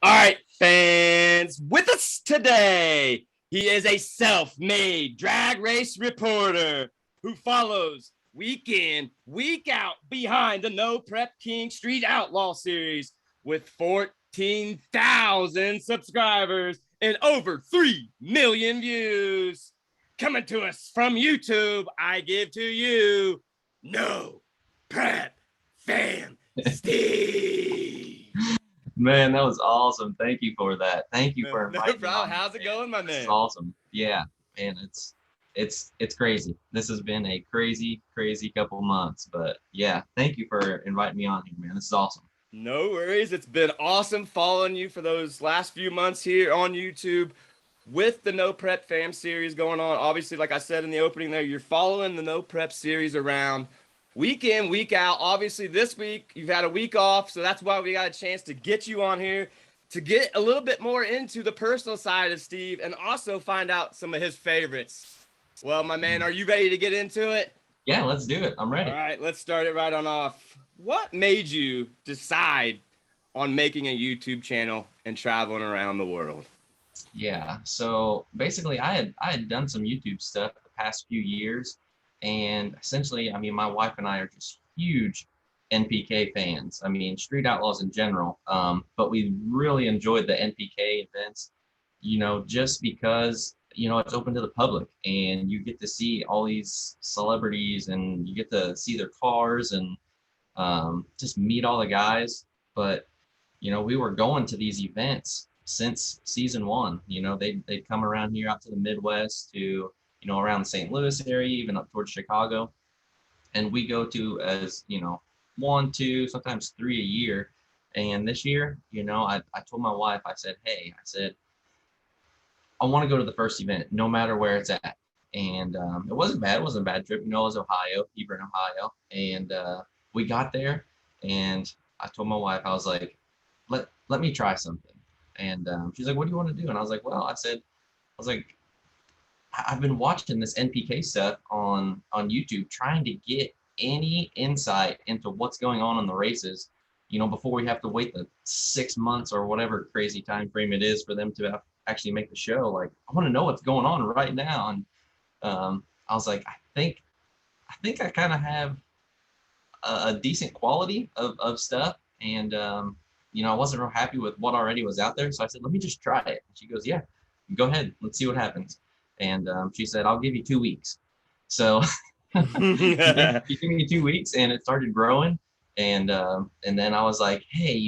All right, fans, with us today, he is a self-made drag race reporter who follows week in, week out behind the No Prep King Street Outlaw series with 14,000 subscribers and over 3 million views. Coming to us from YouTube, I give to you No Prep Fam Steve. Man, that was awesome. Thank you for that. Thank you for No inviting me problem. on How's here, it man. going, my This is man? awesome. Yeah, man, it's crazy. This has been a crazy couple months, but yeah, thank you for inviting me on here, man. This is awesome. No worries. It's been awesome following you for those last few months here on YouTube with the No Prep Fam series going on. Obviously, like I said in the opening there, you're following the No Prep series around week in, week out. Obviously, this week you've had a week off, so that's why we got a chance to get you on here to get a little bit more into the personal side of Steve and also find out some of his favorites. Well, my man, are you ready to get into it? Yeah, let's do it. I'm All ready. right, let's start it right on off. What made you decide on making a YouTube channel and traveling around the world? Yeah. So basically I had done some YouTube stuff the past few years, and essentially, I mean, my wife and I are just huge NPK fans. I mean, Street Outlaws in general. But we really enjoyed the NPK events, just because, it's open to the public and you get to see all these celebrities and you get to see their cars and just meet all the guys. But we were going to these events since season one. They'd come around here out to the Midwest to, around the St. Louis area, even up towards Chicago. And we go to as, one, two, sometimes three a year. And this year, I told my wife, I said, hey, I said, I want to go to the first event, no matter where it's at. And it wasn't bad. It wasn't a bad trip. It was Ohio, Hebron, Ohio. And we got there, and I told my wife, I was like, let me try something. And she's like, what do you want to do? And I was like, well, I was like, I've been watching this NPK stuff on YouTube, trying to get any insight into what's going on in the races, before we have to wait the 6 months or whatever crazy time frame it is for them to actually make the show. Like, I want to know what's going on right now. And I was like, I think I kind of have a decent quality of stuff, and I wasn't real happy with what already was out there, so I said, let me just try it. And she goes, yeah, go ahead, let's see what happens. And she said, I'll give you 2 weeks. So she gave me 2 weeks, and it started growing. And then I was like, hey,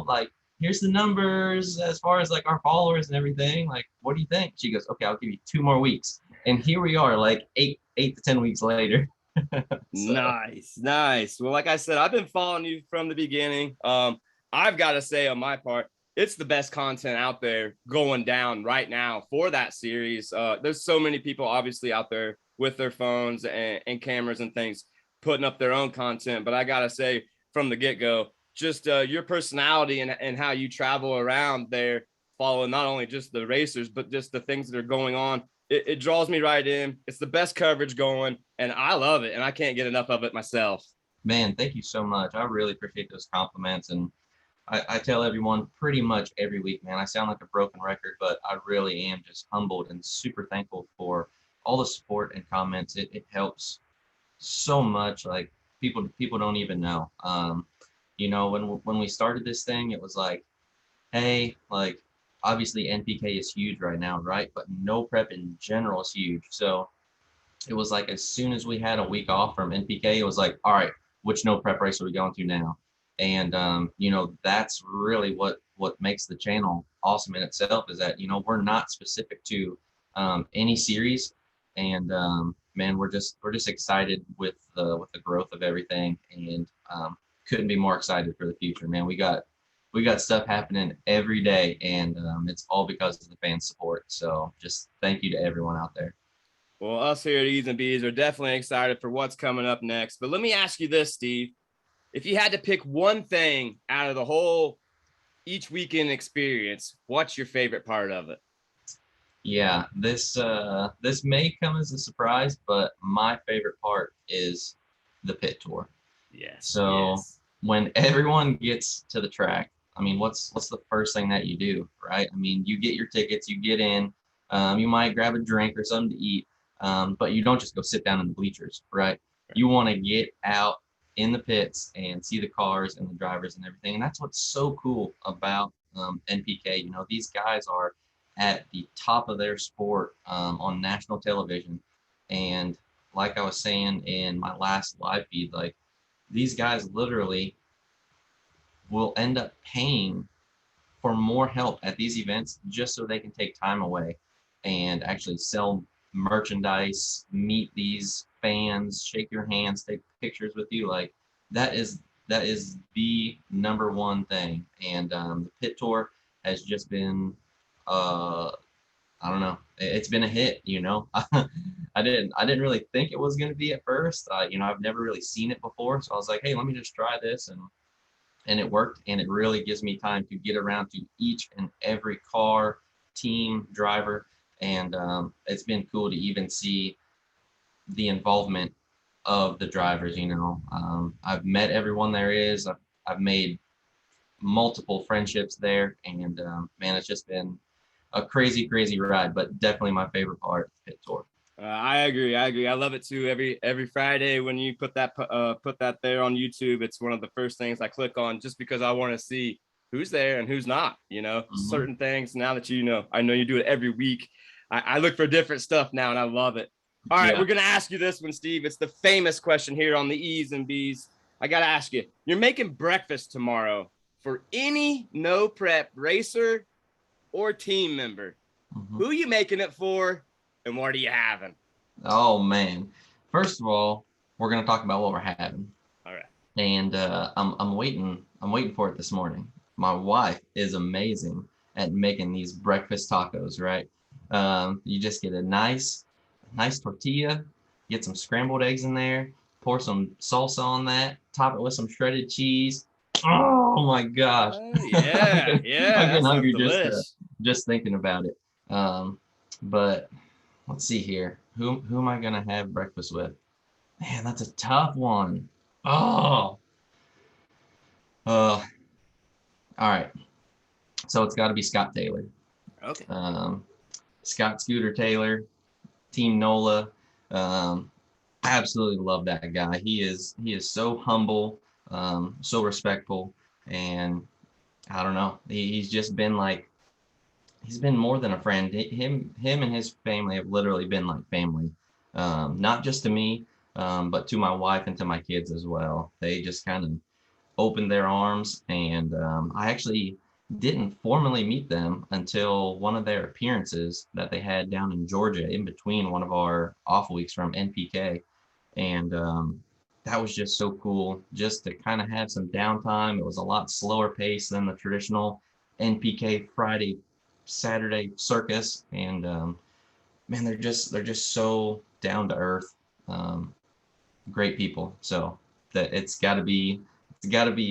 like, here's the numbers as far as like our followers and everything. Like, what do you think? She goes, okay, I'll give you 2 more weeks. And here we are, like eight to 10 weeks later. So Nice, nice. Well, like I said, I've been following you from the beginning. I've got to say on my part, it's the best content out there going down right now for that series. There's so many people obviously out there with their phones and cameras and things putting up their own content. But I got to say from the get-go, just your personality and how you travel around there, following not only just the racers, but just the things that are going on, it draws me right in. It's the best coverage going, and I love it, and I can't get enough of it myself. man, thank you so much. I really appreciate those compliments. And I tell everyone pretty much every week, man, I sound like a broken record, but I really am just humbled and super thankful for all the support and comments. It helps so much. Like, people don't even know. When we started this thing, it was like, hey, like, obviously NPK is huge right now, right? But no prep in general is huge. So it was like, as soon as we had a week off from NPK, it was like, all right, which no prep race are we going to now? And that's really what makes the channel awesome in itself, is that we're not specific to any series. And man, we're just excited with the growth of everything, and couldn't be more excited for the future, man. We got stuff happening every day, and it's all because of the fan support. So just thank you to everyone out there. Well, us here at E's and B's are definitely excited for what's coming up next. But let me ask you this, Steve. If you had to pick one thing out of the whole each weekend experience, what's your favorite part of it? Yeah, this may come as a surprise, but my favorite part is the pit tour. Yes, So yes. when everyone gets to the track, I mean, what's the first thing that you do, right? I mean, you get your tickets, you get in, you might grab a drink or something to eat, but you don't just go sit down in the bleachers, right? You want to get out in the pits and see the cars and the drivers and everything. And that's what's so cool about NPK. You know, these guys are at the top of their sport on national television. And like I was saying in my last live feed, like these guys literally will end up paying for more help at these events just so they can take time away and actually sell merchandise, meet these fans, shake your hands, take pictures with you. Like that is the number one thing. And the pit tour has just been I don't know. It's been a hit, you know. I didn't really think it was going to be at first. You know, I've never really seen it before, so I was like, hey, let me just try this, and it worked. And it really gives me time to get around to each and every car, team, driver, and it's been cool to even see the involvement of the drivers. You know, I've met everyone there is. I've made multiple friendships there, and man, it's just been a crazy ride, but definitely my favorite part of the pit tour. I agree. I love it too. Every Friday when you put that there on YouTube, it's one of the first things I click on just because I want to see who's there and who's not. You know, certain things. Now that I know you do it every week. I look for different stuff now, and I love it. All right, we're gonna ask you this one, Steve. It's the famous question here on the E's and B's. I gotta ask you. You're making breakfast tomorrow for any no prep racer or team member. Who are you making it for, and what are you having? Oh man! First of all, we're gonna talk about what we're having. All right. And I'm waiting. I'm waiting for it this morning. My wife is amazing at making these breakfast tacos. Right? You just get a nice tortilla, get some scrambled eggs in there, pour some salsa on that, top it with some shredded cheese. Oh my gosh! Yeah. I'm getting hungry just thinking about it. But let's see here. Who am I gonna have breakfast with? Man, that's a tough one. Oh. All right. So it's got to be Scott Taylor. Okay. Scott Scooter Taylor, Team NOLA. I absolutely love that guy. He is so humble, so respectful, and I don't know. He's just been like, he's been more than a friend. Him and his family have literally been like family, not just to me, but to my wife and to my kids as well. They just kind of opened their arms, and I actually didn't formally meet them until one of their appearances that they had down in Georgia in between one of our off weeks from NPK. And that was just so cool just to kind of have some downtime. It was a lot slower pace than the traditional NPK Friday, Saturday circus. And man, they're just so down to earth, great people. So that it's got to be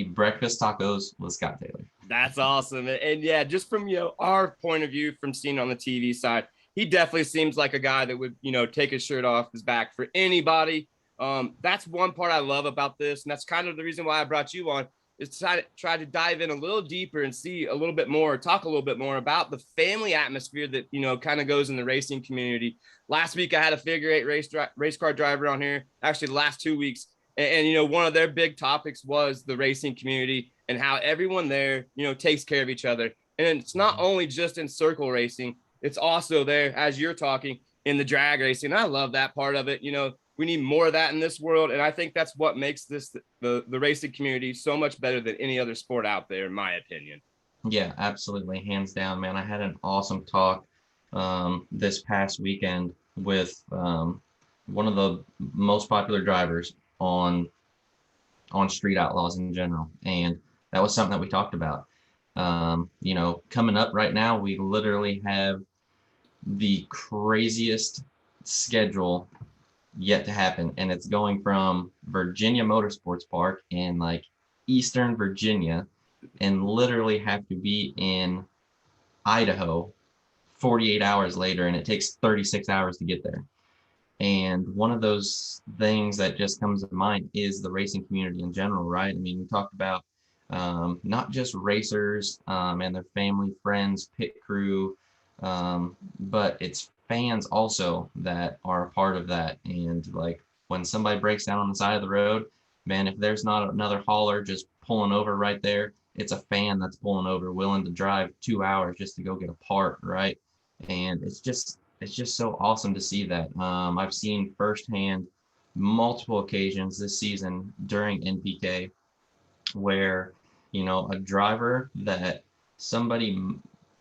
breakfast tacos with Scott Taylor. That's awesome. And yeah, just from our point of view from seeing on the TV side, he definitely seems like a guy that would take his shirt off his back for anybody. That's one part I love about this, and that's kind of the reason why I brought you on, is to try to dive in a little deeper and see a little bit more, talk a little bit more about the family atmosphere that kind of goes in the racing community. Last week I had a figure eight race car driver on here, actually the last 2 weeks, and one of their big topics was the racing community and how everyone there takes care of each other. And it's not only just in circle racing, it's also there, as you're talking, in the drag racing. And I love that part of it. We need more of that in this world. And I think that's what makes this, the racing community, so much better than any other sport out there, in my opinion. Yeah, absolutely. Hands down, man. I had an awesome talk this past weekend with one of the most popular drivers on Street Outlaws in general. And that was something that we talked about. Coming up right now, we literally have the craziest schedule yet to happen, and it's going from Virginia Motorsports Park in like Eastern Virginia, and literally have to be in Idaho 48 hours later, and it takes 36 hours to get there. And one of those things that just comes to mind is the racing community in general, right? I mean, we talked about not just racers and their family, friends, pit crew, but it's fans also that are a part of that. And like when somebody breaks down on the side of the road, man, if there's not another hauler just pulling over right there, it's a fan that's pulling over, willing to drive 2 hours just to go get a part, right? And it's just so awesome to see that. I've seen firsthand multiple occasions this season during NPK where a driver that somebody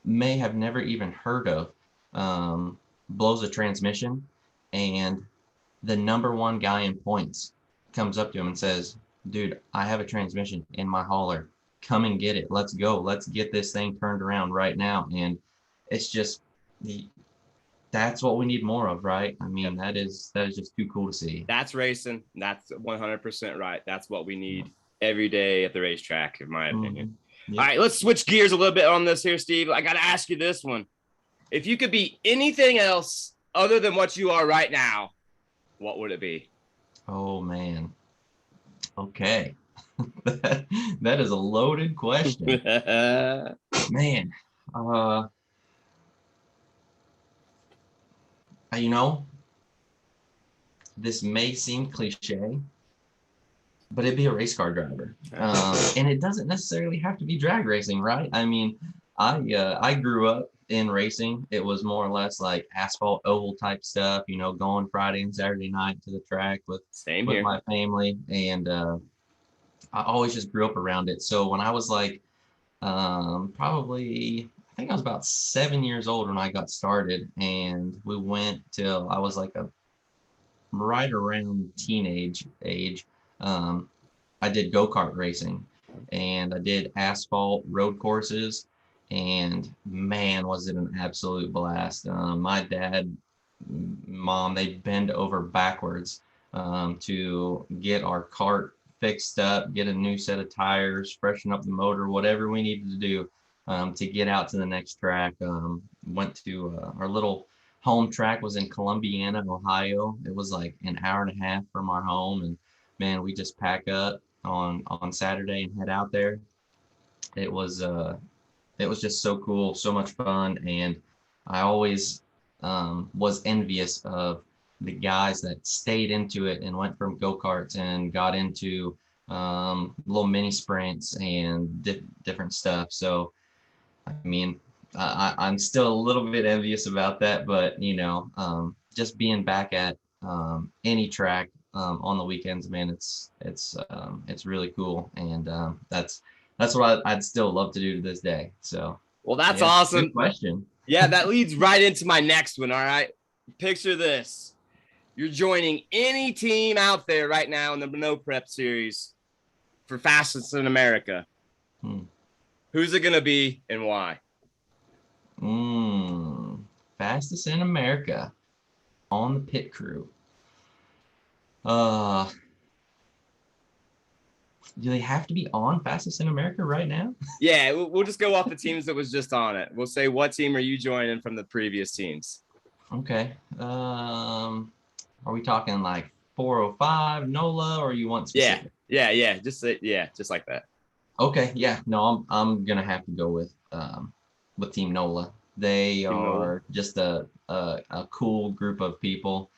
may have never even heard of blows a transmission, and the number one guy in points comes up to him and says, dude, I have a transmission in my hauler, come and get it, let's go, let's get this thing turned around right now. And it's just that's what we need more of, right? I mean, that is just too cool to see. That's racing. That's 100% right. That's what we need every day at the racetrack, in my opinion. Yep. All right, let's switch gears a little bit on this here, Steve. I got to ask you this one. If you could be anything else other than what you are right now, what would it be? Oh, man. Okay. That is a loaded question. Man. This may seem cliche, but it'd be a race car driver. And it doesn't necessarily have to be drag racing, right? I mean, I grew up in racing. It was more or less like asphalt oval type stuff, going Friday and Saturday night to the track with my family. And I always just grew up around it. So when I was like probably, I think I was about 7 years old when I got started, and we went till I was like right around teenage age. I did go-kart racing, and I did asphalt road courses, and man, was it an absolute blast. My dad, mom, they bend over backwards to get our cart fixed up, get a new set of tires, freshen up the motor, whatever we needed to do to get out to the next track. Went to our little home track was in Columbiana, Ohio. It was like an hour and a half from our home, and man, we just pack up on Saturday and head out there. It was just so cool, so much fun, and I always was envious of the guys that stayed into it and went from go-karts and got into little mini sprints and different stuff. So, I mean, I'm still a little bit envious about that, but just being back at any track on the weekends, man, it's really cool, and that's what I'd still love to do to this day. So, well, that's awesome. Good question. Yeah, that leads right into my next one. All right, picture this: you're joining any team out there right now in the No Prep Series for Fastest in America. Who's it gonna be and why? Fastest in America on the pit crew. Do they have to be on Fastest in America right now? Yeah, we'll just go off the teams that was just on it. We'll say, what team are you joining from the previous teams? Okay. Are we talking like 405 NOLA, or you want specific? Yeah. Just like that. Okay. Yeah. No, I'm gonna have to go with Team NOLA. They are just a cool group of people.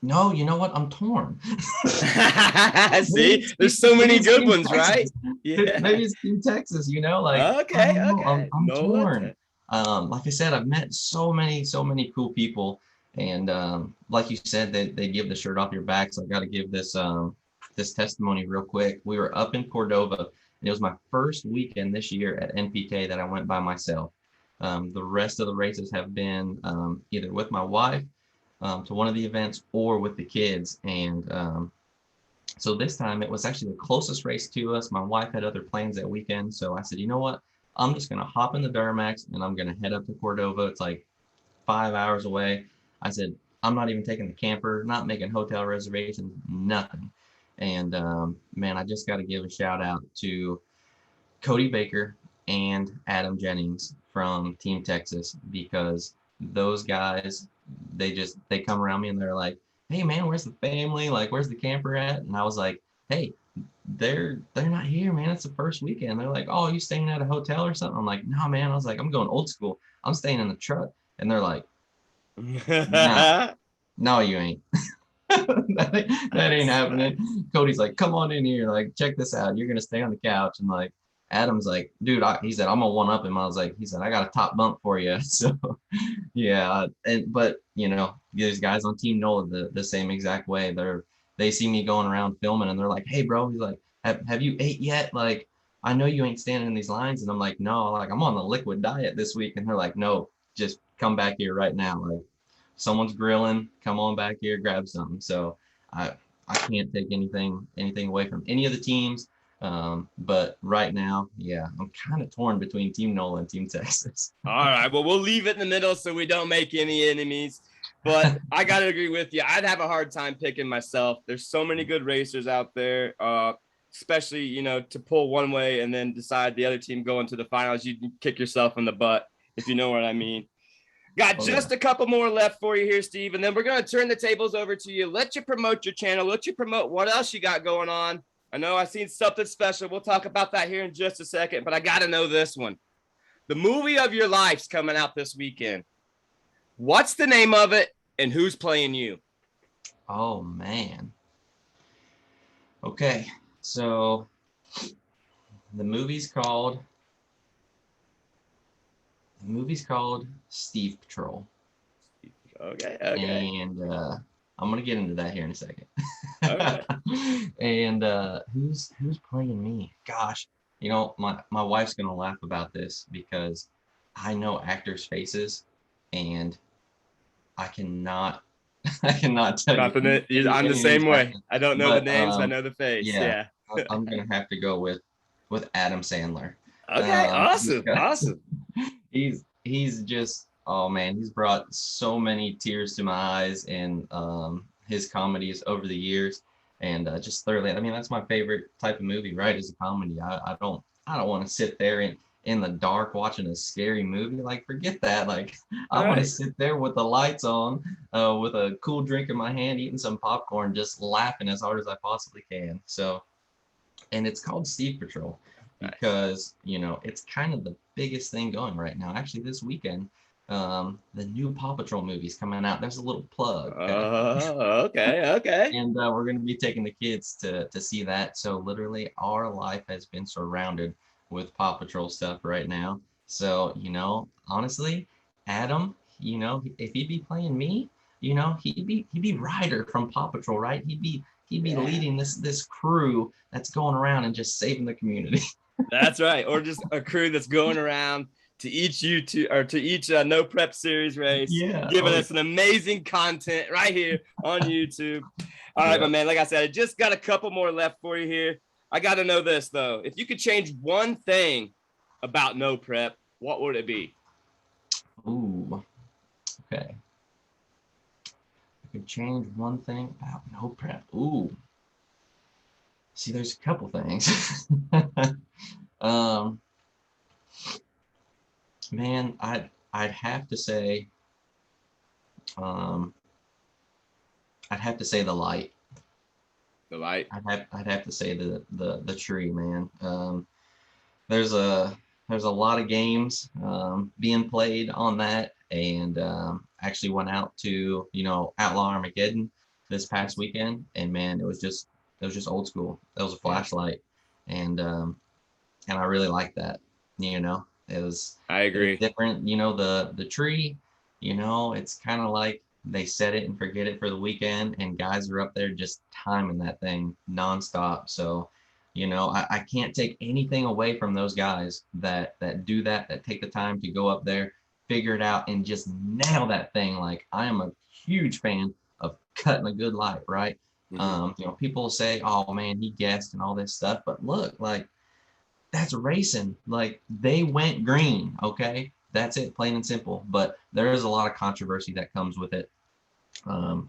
No, you know what? I'm torn. See, there's so many good ones, Texas. Right? Yeah. Maybe it's Team Texas, Okay. I'm torn. Like I said, I've met so many cool people, and like you said, they give the shirt off your back. So I got to give this testimony real quick. We were up in Cordova, and it was my first weekend this year at NPK that I went by myself. The rest of the races have been either with my wife to one of the events or with the kids. And so this time it was actually the closest race to us. My wife had other plans that weekend. So I said, you know what? I'm just going to hop in the Duramax and I'm going to head up to Cordova. It's like 5 hours away. I said, I'm not even taking the camper, not making hotel reservations, nothing. And man, I just got to give a shout out to Cody Baker and Adam Jennings from Team Texas, because those guys, they come around me and they're like, hey man, where's the family? Like, where's the camper at? And I was like, hey, they're not here, man. It's the first weekend. They're like, oh, you staying at a hotel or something? I'm like, no, man. I was like, I'm going old school. I'm staying in the truck. And they're like, nah, no, you ain't. That ain't happening. Cody's like, come on in here, like check this out. You're gonna stay on the couch. And like Adam's like, dude, he said, I'm gonna one up him. I was like, he said, I got a top bunk for you. So yeah, but these guys on Team NOLA the same exact way. They see me going around filming and they're like, hey bro, he's like, have you ate yet? Like, I know you ain't standing in these lines. And I'm like, no, like I'm on the liquid diet this week. And they're like, no, just come back here right now. Like someone's grilling, come on back here, grab something. So I I can't take anything away from any of the teams. But right now, yeah, I'm kind of torn between Team NOLA and Team Texas. All right. Well, we'll leave it in the middle so we don't make any enemies. But I got to agree with you. I'd have a hard time picking myself. There's so many good racers out there, especially, to pull one way and then decide the other team going to the finals. You kick yourself in the butt, if you know what I mean. Got just a couple more left for you here, Steve. And then we're going to turn the tables over to you. Let you promote your channel. Let you promote what else you got going on. I know I've seen something special. We'll talk about that here in just a second, but I got to know this one. The movie of your life's coming out this weekend. What's the name of it and who's playing you? Oh, man. Okay. So the movie's called Steve Patrol. Okay. And I'm gonna get into that here in a second. Okay. And who's playing me? Gosh, my wife's gonna laugh about this because I know actors' faces, and I cannot tell you. I'm the same way. I don't know the names. I know the face. Yeah. I'm gonna have to go with Adam Sandler. Okay. Awesome. He's just, oh man, he's brought so many tears to my eyes in his comedies over the years, and just thoroughly. I mean, that's my favorite type of movie, right? Is a comedy. I don't want to sit there in the dark watching a scary movie. Like, forget that. Like, I want to sit there with the lights on, with a cool drink in my hand, eating some popcorn, just laughing as hard as I possibly can. So, and it's called Steve Patrol because it's kind of the biggest thing going right now. Actually, this weekend, the new Paw Patrol movie's coming out. There's a little plug. Okay. And we're going to be taking the kids to see that. So literally, our life has been surrounded with Paw Patrol stuff right now. So honestly, Adam, if he'd be playing me, he'd be Ryder from Paw Patrol, right? He'd be leading this crew that's going around and just saving the community. That's right. Or just a crew that's going around to each YouTube or to each No Prep Series race, giving us an amazing content right here on YouTube. All right, my man. Like I said, I just got a couple more left for you here. I got to know this though. If you could change one thing about No Prep, what would it be? Ooh, okay. I could change one thing about No Prep. Ooh. See, there's a couple things. Man, I'd have to say, the light. The light. I'd have to say the tree, man. There's a lot of games being played on that, and actually went out to Outlaw Armageddon this past weekend, and man, it was just old school. That was a flashlight, and I really liked that. It was. I agree. It was different. The tree. It's kind of like they set it and forget it for the weekend, and guys are up there just timing that thing nonstop. So, I can't take anything away from those guys that do that take the time to go up there, figure it out, and just nail that thing. Like, I am a huge fan of cutting a good light, right? Mm-hmm. People say, oh man, he guessed and all this stuff, but look, like, that's racing. Like, they went green, okay? That's it, plain and simple. But there is a lot of controversy that comes with it.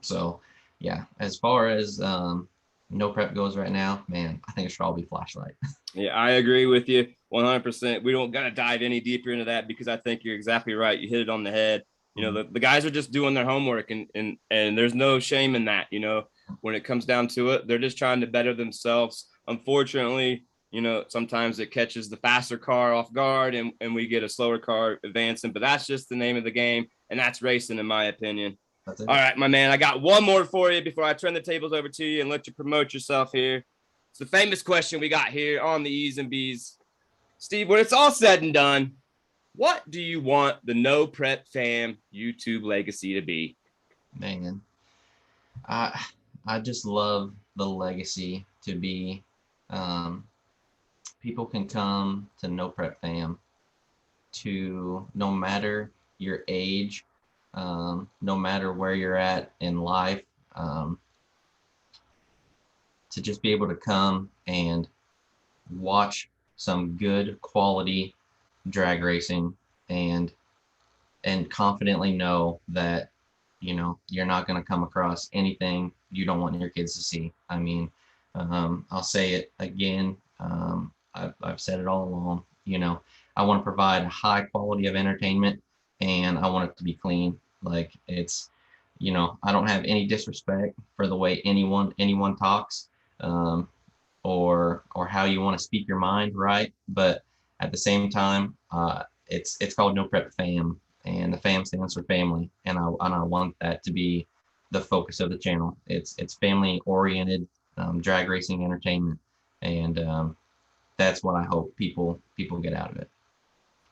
So yeah, as far as No Prep goes right now, man, I think it should all be flashlight. Yeah, I agree with you 100%. We don't got to dive any deeper into that because I think you're exactly right. You hit it on the head. The guys are just doing their homework, and there's no shame in that. When it comes down to it, they're just trying to better themselves Unfortunately, sometimes it catches the faster car off guard and we get a slower car advancing, but that's just the name of the game. And that's racing, in my opinion. That's it. All right, my man, I got one more for you before I turn the tables over to you and let you promote yourself here. It's the famous question we got here on the E's and B's. Steve, when it's all said and done, what do you want the No Prep Fam YouTube legacy to be? Man, I just love the legacy to be, people can come to No Prep Fam to, no matter your age, no matter where you're at in life, to just be able to come and watch some good quality drag racing and confidently know that you're not going to come across anything you don't want your kids to see. I mean, I'll say it again. I've said it all along. I want to provide a high quality of entertainment, and I want it to be clean. Like, it's, I don't have any disrespect for the way anyone talks, or how you want to speak your mind, right? But at the same time, it's called No Prep Fam, and the fam stands for family, and I want that to be the focus of the channel. It's family oriented, drag racing entertainment, and that's what I hope people get out of it.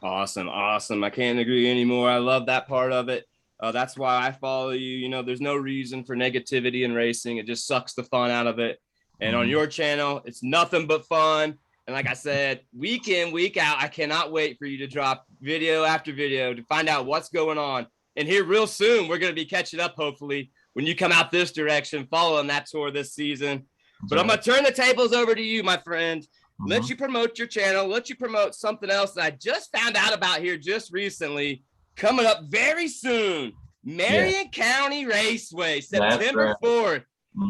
Awesome. I can't agree anymore. I love that part of it. That's why I follow you. There's no reason for negativity in racing. It just sucks the fun out of it. And on your channel, it's nothing but fun. And like I said, week in, week out, I cannot wait for you to drop video after video to find out what's going on. And here real soon, we're going to be catching up, hopefully, when you come out this direction, following that tour this season. But I'm going to turn the tables over to you, my friend. Let you promote your channel. Let you promote something else that I just found out about here just recently. Coming up very soon. Marion County Raceway, September 4th.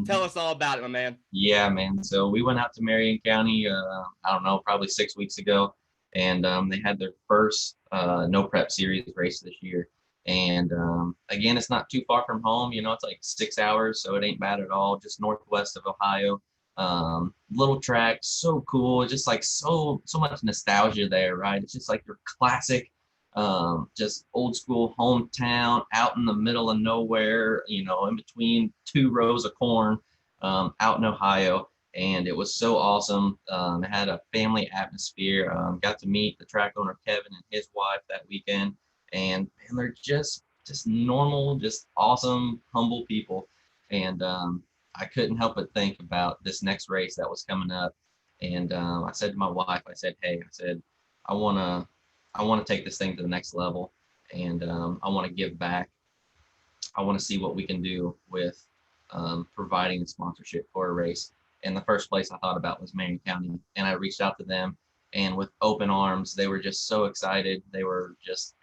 Tell us all about it, my man. Yeah, man. So we went out to Marion County, I don't know, probably 6 weeks ago. And they had their first No Prep Series race this year. And again, it's not too far from home. It's like 6 hours, so it ain't bad at all. Just northwest of Ohio. Little track, so cool. Just like so much nostalgia there, right? It's just like your classic, just old school hometown out in the middle of nowhere, in between 2 rows of corn, out in Ohio. And it was so awesome. It had a family atmosphere. Got to meet the track owner Kevin and his wife that weekend, and they're just normal, just awesome, humble people. And I couldn't help but think about this next race that was coming up. And I said to my wife, I said, hey, I want to take this thing to the next level, and I want to give back. I want to see what we can do with providing a sponsorship for a race. And the first place I thought about was Marion County, and I reached out to them, and with open arms, they were just so excited. They were just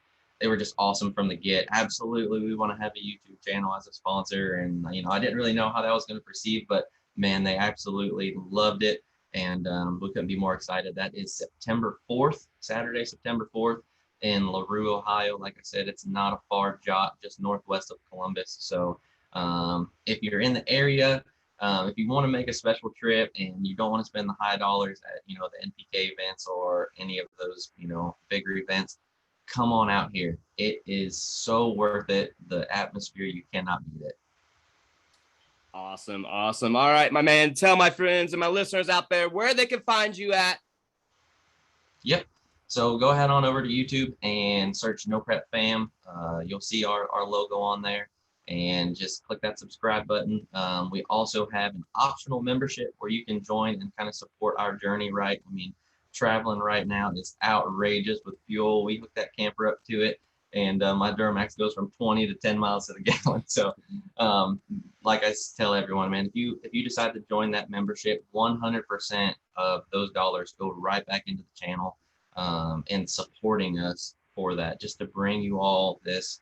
awesome from the get. Absolutely, we want to have a YouTube channel as a sponsor, and I didn't really know how that was going to proceed, but man, they absolutely loved it, and we couldn't be more excited. That is September 4th, Saturday, September 4th, in LaRue, Ohio. Like I said, it's not a far jaunt, just northwest of Columbus. So if you're in the area, if you want to make a special trip and you don't want to spend the high dollars at the NPK events or any of those bigger events, come on out here. It is so worth it. The atmosphere, you cannot beat it. Awesome. All right, my man, tell my friends and my listeners out there where they can find you at. Yep. So go ahead on over to YouTube and search No Prep Fam. You'll see our logo on there, and just click that subscribe button. We also have an optional membership where you can join and kind of support our journey, right? I mean, traveling right now is outrageous with fuel. We hooked that camper up to it, and my Duramax goes from 20 to 10 miles to the gallon. So like I tell everyone, man, if you decide to join that membership, 100% of those dollars go right back into the channel, and supporting us for that, just to bring you all this,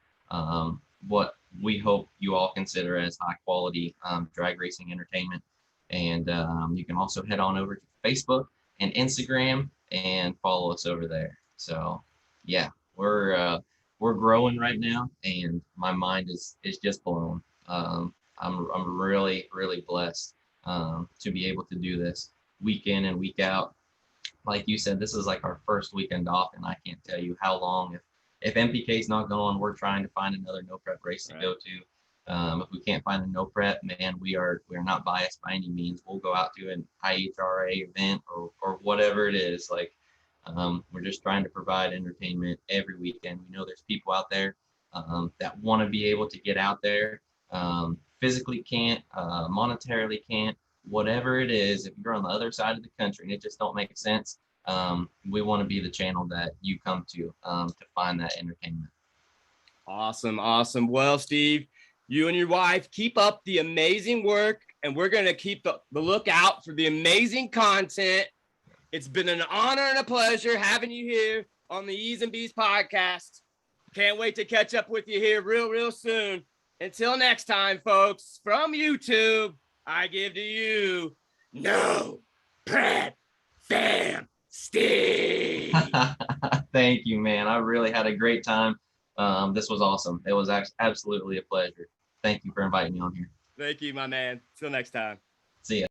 what we hope you all consider as high quality drag racing entertainment. And you can also head on over to Facebook and Instagram and follow us over there. So yeah, we're growing right now, and my mind is just blown. I'm really blessed to be able to do this, week in and week out. Like you said, this is like our first weekend off, and I can't tell you how long. If MPK is not going, we're trying to find another no prep race to Right. go to. If we can't find a no prep, man, we're not biased by any means. We'll go out to an IHRA event or whatever it is. Like, we're just trying to provide entertainment every weekend. We know there's people out there that want to be able to get out there, physically can't, monetarily can't, whatever it is. If you're on the other side of the country and it just don't make sense, we want to be the channel that you come to find that entertainment. Awesome. Awesome. Well, Steve, you and your wife keep up the amazing work, and we're going to keep the lookout for the amazing content. It's been an honor and a pleasure having you here on the E's and B's podcast. Can't wait to catch up with you here real soon. Until next time, folks, from YouTube, I give to you No Prep Fam Steve. Thank you, man. I really had a great time. This was awesome. It was absolutely a pleasure. Thank you for inviting me on here. Thank you, my man. Till next time. See ya.